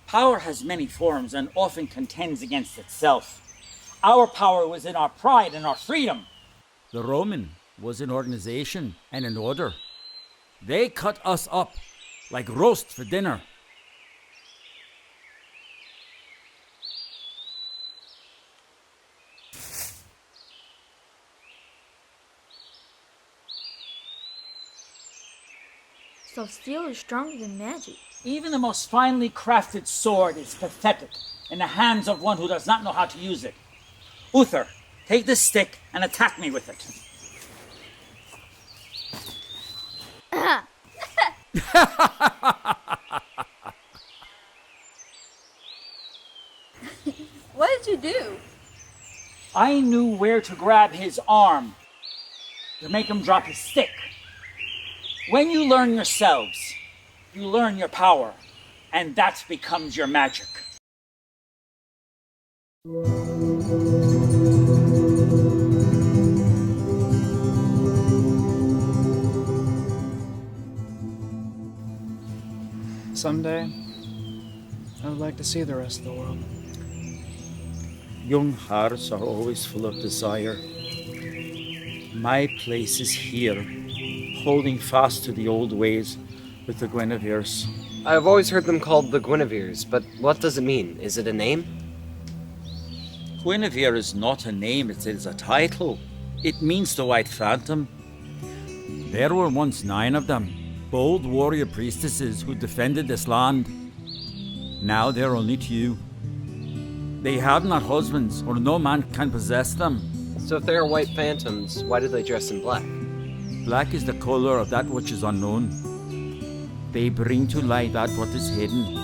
Power has many forms and often contends against itself. Our power was in our pride and our freedom. The Roman was an organization and an order. They cut us up like roast for dinner. So steel is stronger than magic. Even the most finely crafted sword is pathetic in the hands of one who does not know how to use it. Uther, take this stick and attack me with it. What did you do? I knew where to grab his arm to make him drop his stick. When you learn yourselves, you learn your power, and that becomes your magic. Someday, I would like to see the rest of the world. Young hearts are always full of desire. My place is here, holding fast to the old ways with the Guineveres. I've always heard them called the Guineveres, but what does it mean? Is it a name? Guinevere is not a name, it is a title. It means the White Phantom. There were once 9 of them, bold warrior priestesses who defended this land. Now they're only 2. They have not husbands, or no man can possess them. So if they are white phantoms, why do they dress in black? Black is the color of that which is unknown. They bring to light that what is hidden.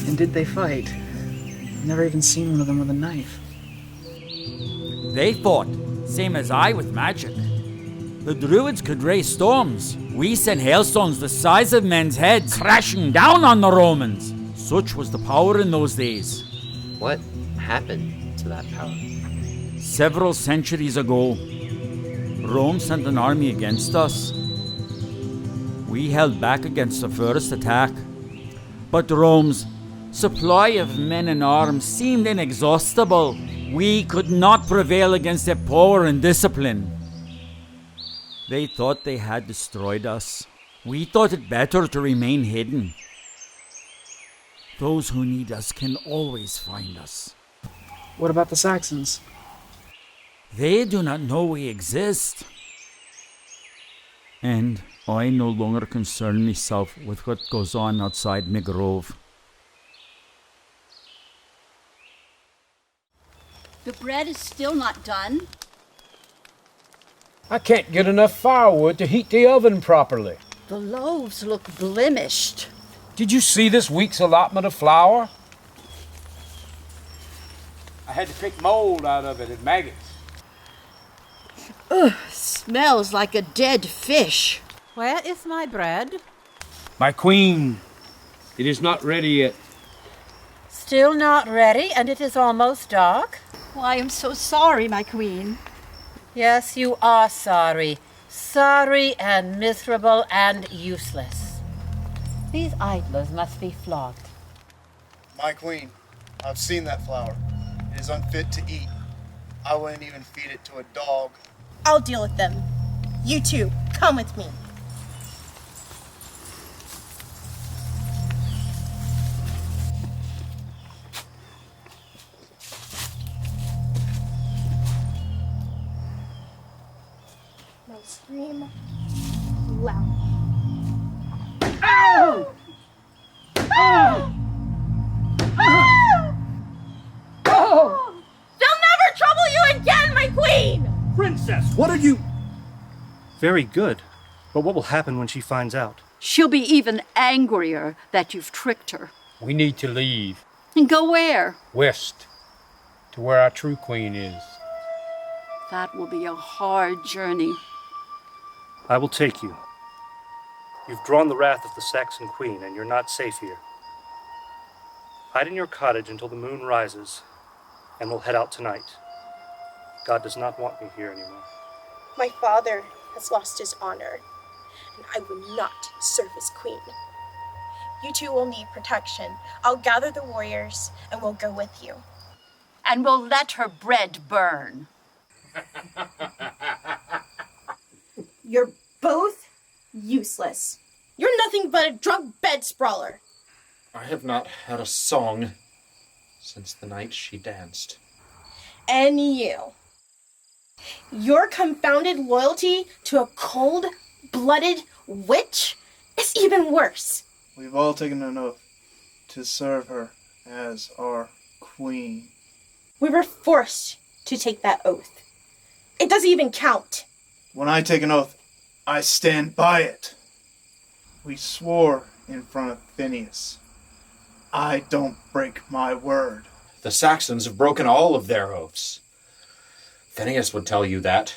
And did they fight? Never even seen one of them with a knife. They fought, same as I with magic. The druids could raise storms. We sent hailstones the size of men's heads crashing down on the Romans. Such was the power in those days. What happened to that power? Several centuries ago, Rome sent an army against us. We held back against the first attack, but Rome's supply of men and arms seemed inexhaustible. We could not prevail against their power and discipline. They thought they had destroyed us. We thought it better to remain hidden. Those who need us can always find us. What about the Saxons? They do not know we exist. And I no longer concern myself with what goes on outside my grove. The bread is still not done. I can't get enough firewood to heat the oven properly. The loaves look blemished. Did you see this week's allotment of flour? I had to pick mold out of it and maggots. Ugh, smells like a dead fish. Where is my bread? My queen, it is not ready yet. Still not ready, and it is almost dark? Oh, I am so sorry, my queen. Yes, you are sorry. Sorry and miserable and useless. These idlers must be flogged. My queen, I've seen that flower. It is unfit to eat. I wouldn't even feed it to a dog. I'll deal with them. You two, come with me. Now scream loud. Ow! Oh! Oh! They'll never trouble you again, my queen! Princess, what are you... Very good. But what will happen when she finds out? She'll be even angrier that you've tricked her. We need to leave. And go where? West. To where our true queen is. That will be a hard journey. I will take you. You've drawn the wrath of the Saxon queen, and you're not safe here. Hide in your cottage until the moon rises, and we'll head out tonight. God does not want me here anymore. My father has lost his honor, and I will not serve as queen. You two will need protection. I'll gather the warriors, and we'll go with you. And we'll let her bread burn. You're both useless. You're nothing but a drunk bed sprawler. I have not had a song since the night she danced. And you. Your confounded loyalty to a cold-blooded witch is even worse. We've all taken an oath to serve her as our queen. We were forced to take that oath. It doesn't even count. When I take an oath, I stand by it. We swore in front of Phineas. I don't break my word. The Saxons have broken all of their oaths. Phineas would tell you that.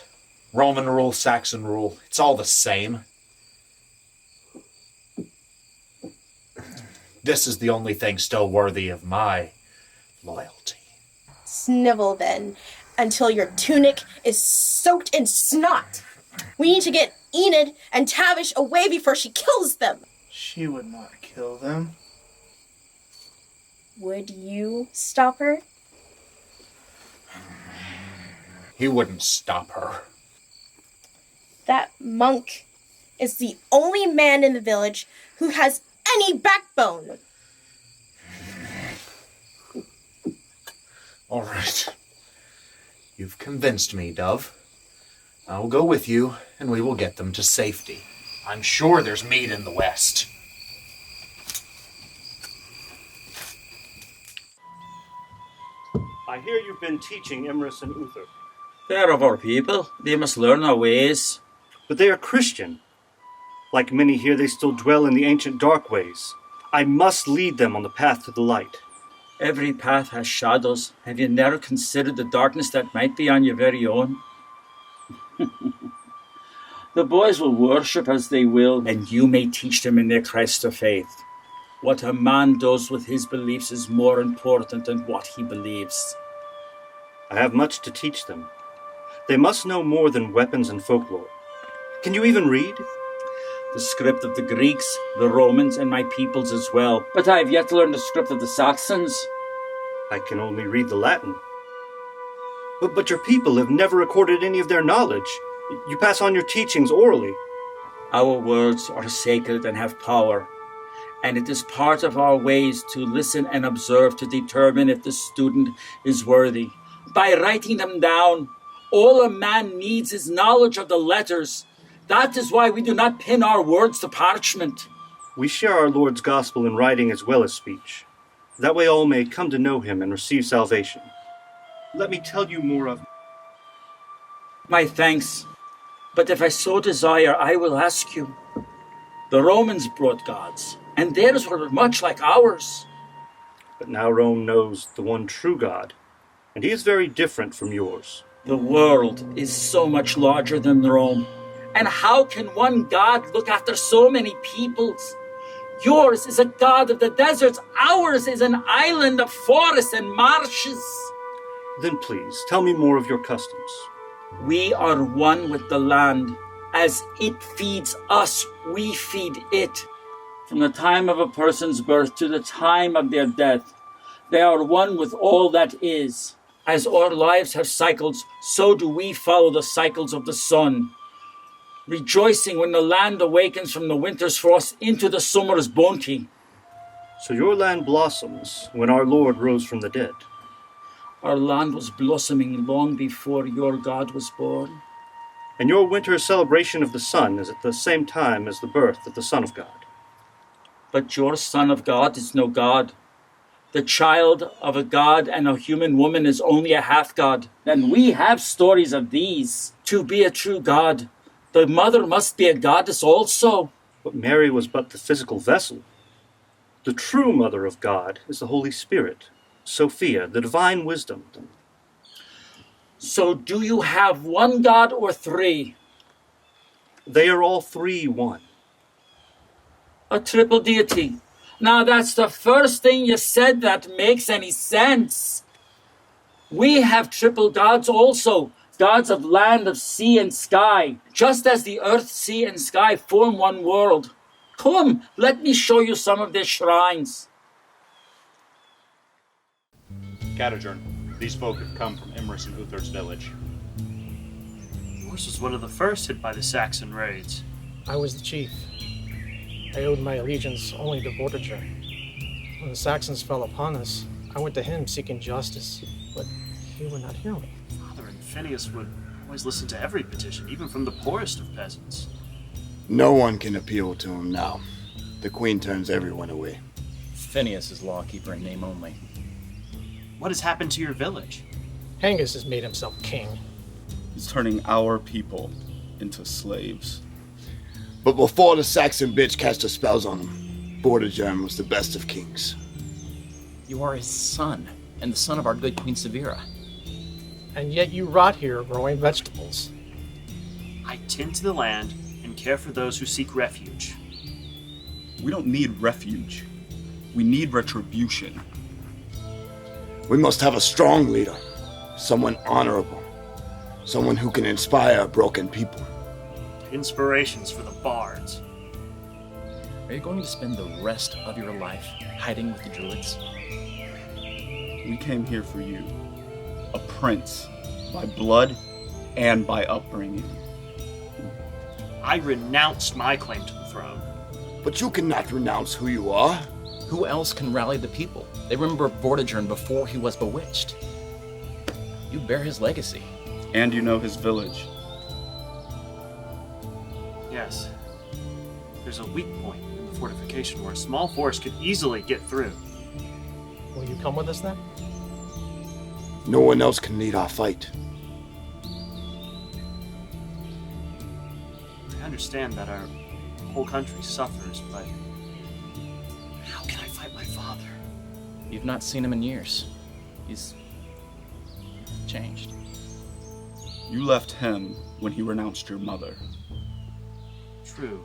Roman rule, Saxon rule, it's all the same. This is the only thing still worthy of my loyalty. Snivel then, until your tunic is soaked in snot. We need to get Enid and Tavish away before she kills them. She would not kill them. Would you stop her? He wouldn't stop her. That monk is the only man in the village who has any backbone. All right. You've convinced me, Dove. I'll go with you, and we will get them to safety. I'm sure there's meat in the west. I hear you've been teaching Imrus and Uther. They are of our people. They must learn our ways. But they are Christian. Like many here, they still dwell in the ancient dark ways. I must lead them on the path to the light. Every path has shadows. Have you never considered the darkness that might be on your very own? The boys will worship as they will, and you may teach them in their Christ of faith. What a man does with his beliefs is more important than what he believes. I have much to teach them. They must know more than weapons and folklore. Can you even read? The script of the Greeks, the Romans, and my peoples as well. But I have yet to learn the script of the Saxons. I can only read the Latin. But your people have never recorded any of their knowledge. You pass on your teachings orally. Our words are sacred and have power, and it is part of our ways to listen and observe to determine if the student is worthy. By writing them down, all a man needs is knowledge of the letters. That is why we do not pin our words to parchment. We share our Lord's gospel in writing as well as speech. That way all may come to know him and receive salvation. Let me tell you more of... My thanks. But if I so desire, I will ask you. The Romans brought gods, and theirs were much like ours. But now Rome knows the one true God, and he is very different from yours. The world is so much larger than Rome. And how can one God look after so many peoples? Yours is a God of the deserts. Ours is an island of forests and marshes. Then please, tell me more of your customs. We are one with the land. As it feeds us, we feed it. From the time of a person's birth to the time of their death, they are one with all that is. As our lives have cycles, so do we follow the cycles of the sun, rejoicing when the land awakens from the winter's frost into the summer's bounty. So your land blossoms when our Lord rose from the dead. Our land was blossoming long before your God was born. And your winter celebration of the sun is at the same time as the birth of the Son of God. But your Son of God is no God. The child of a god and a human woman is only a half-god. And we have stories of these. To be a true God, the mother must be a goddess also. But Mary was but the physical vessel. The true mother of God is the Holy Spirit, Sophia, the divine wisdom. So do you have one God or three? They are all three one. A triple deity. Now that's the first thing you said that makes any sense. We have triple gods also, gods of land, of sea and sky, just as the earth, sea and sky form one world. Come, let me show you some of their shrines. Hadrian, these folk have come from Emerson Uther's village. Yours was one of the first hit by the Saxon raids. I was the chief. I owed my allegiance only to Vortigern. When the Saxons fell upon us, I went to him seeking justice, but he would not hear me. Father and Phineas would always listen to every petition, even from the poorest of peasants. No one can appeal to him now. The queen turns everyone away. Phineas is lawkeeper in name only. What has happened to your village? Hengist has made himself king. He's turning our people into slaves. But before the Saxon bitch cast her spells on him, Vortigern was the best of kings. You are his son, and the son of our good Queen Severa. And yet you rot here growing vegetables. I tend to the land and care for those who seek refuge. We don't need refuge. We need retribution. We must have a strong leader, someone honorable, someone who can inspire a broken people. Inspirations for the bards. Are you going to spend the rest of your life hiding with the druids? We came here for you, a prince, by blood and by upbringing. I renounced my claim to the throne. But you cannot renounce who you are. Who else can rally the people? They remember Vortigern before he was bewitched. You bear his legacy. And you know his village. Yes. There's a weak point in the fortification where a small force could easily get through. Will you come with us then? No one else can lead our fight. I understand that our whole country suffers, but how can I fight my father? You've not seen him in years. He's changed. You left him when he renounced your mother. True.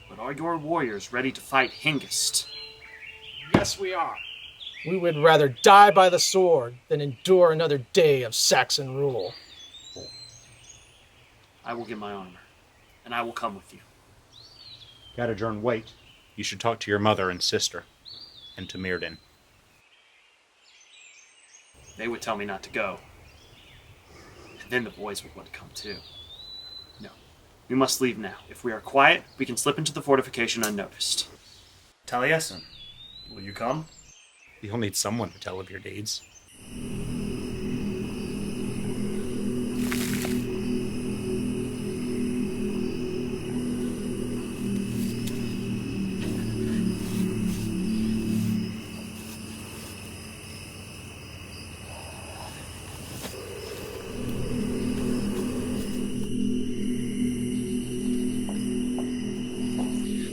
But are your warriors ready to fight Hengist? Yes, we are. We would rather die by the sword than endure another day of Saxon rule. I will get my armor, and I will come with you. Hadrian, wait. You should talk to your mother and sister, and to Mirden. They would tell me not to go. And then the boys would want to come too. No, we must leave now. If we are quiet, we can slip into the fortification unnoticed. Taliesin, will you come? You'll need someone to tell of your deeds.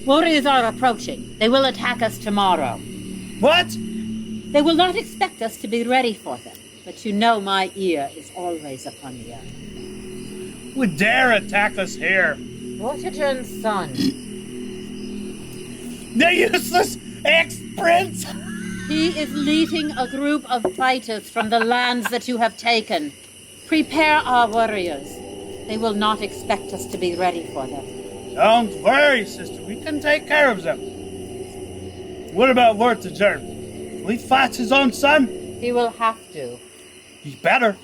Warriors are approaching. They will attack us tomorrow. What? They will not expect us to be ready for them, but you know my ear is always upon the earth. Who would dare attack us here? Vortigern's son. The useless ex-prince! He is leading a group of fighters from the lands that you have taken. Prepare our warriors. They will not expect us to be ready for them. Don't worry, sister. We can take care of them. What about Vortigern? Will he fight his own son? He will have to. He better.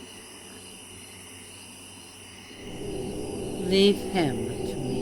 Leave him to me.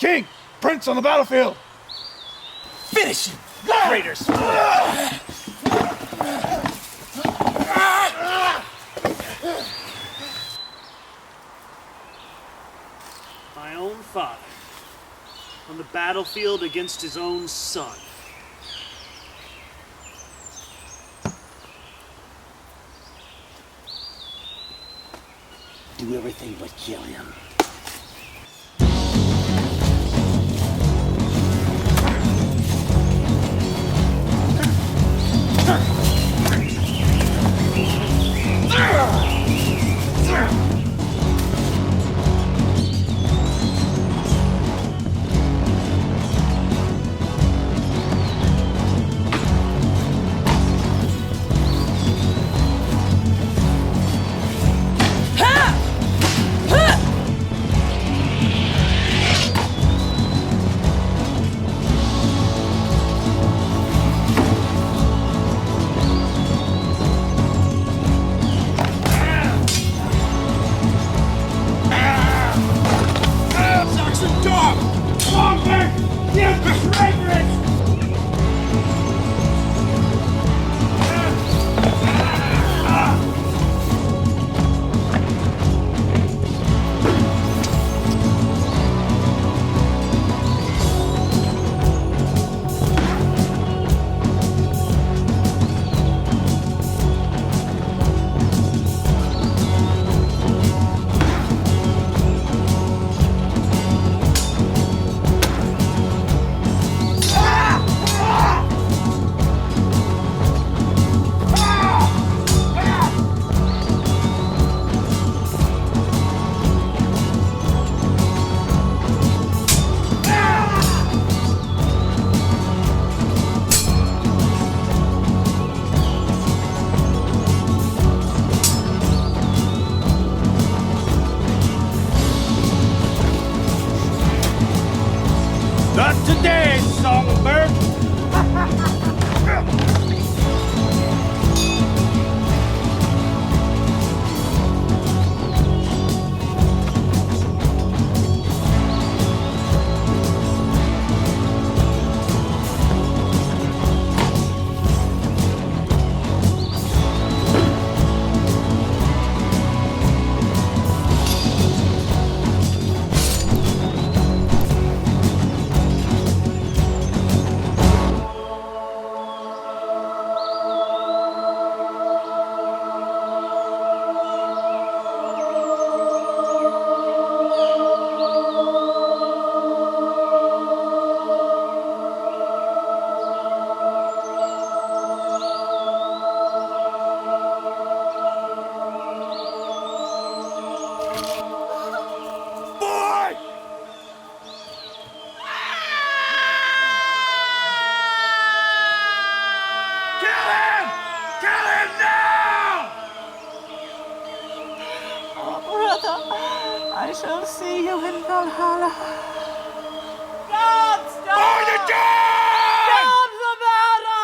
King! Prince on the battlefield! Finish him, traitors! My own father, on the battlefield against his own son. Do everything but kill him. Not today, songbird! I shall see you in Valhalla. God, stop! Stop the battle!